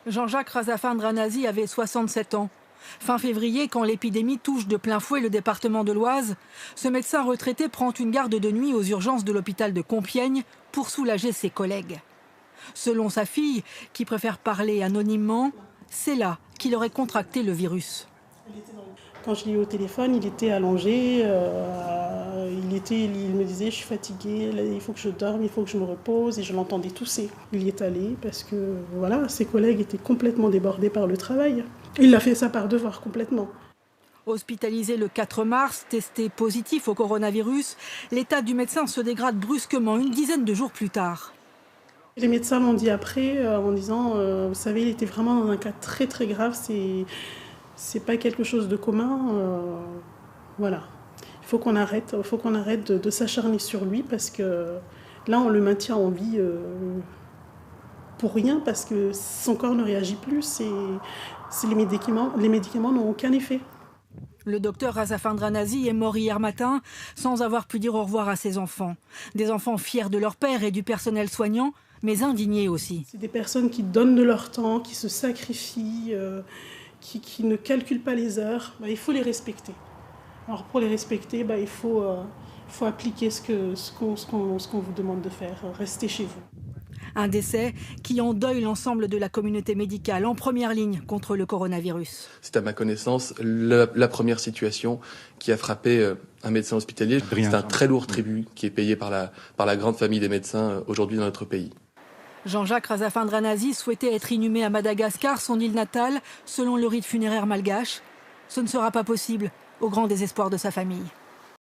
Jean-Jacques Razafin-Dranazi avait 67 ans. Fin février, quand l'épidémie touche de plein fouet le département de l'Oise, ce médecin retraité prend une garde de nuit aux urgences de l'hôpital de Compiègne pour soulager ses collègues. Selon sa fille, qui préfère parler anonymement, c'est là qu'il aurait contracté le virus. Quand je l'ai eu au téléphone, il était allongé, il me disait je suis fatigué, il faut que je dorme, il faut que je me repose, et je l'entendais tousser. Il y est allé parce que voilà, ses collègues étaient complètement débordés par le travail. Il a fait ça par devoir complètement. Hospitalisé le 4 mars, testé positif au coronavirus, l'état du médecin se dégrade brusquement une dizaine de jours plus tard. Les médecins m'ont dit après, en disant, vous savez, il était vraiment dans un cas très très grave, c'est pas quelque chose de commun, voilà. Il faut qu'on arrête de s'acharner sur lui parce que là on le maintient en vie pour rien parce que son corps ne réagit plus et les médicaments n'ont aucun effet. Le docteur Razafin-Dranazi est mort hier matin sans avoir pu dire au revoir à ses enfants. Des enfants fiers de leur père et du personnel soignant, mais indignés aussi. C'est des personnes qui donnent de leur temps, qui se sacrifient, qui ne calculent pas les heures. Il faut les respecter. Alors pour les respecter, il faut appliquer ce qu'on vous demande de faire. Restez chez vous. Un décès qui endeuille l'ensemble de la communauté médicale en première ligne contre le coronavirus. C'est à ma connaissance la première situation qui a frappé un médecin hospitalier. C'est un très lourd tribut qui est payé par la grande famille des médecins aujourd'hui dans notre pays. Jean-Jacques Razafin-Dranazi souhaitait être inhumé à Madagascar, son île natale, selon le rite funéraire malgache. Ce ne sera pas possible, au grand désespoir de sa famille.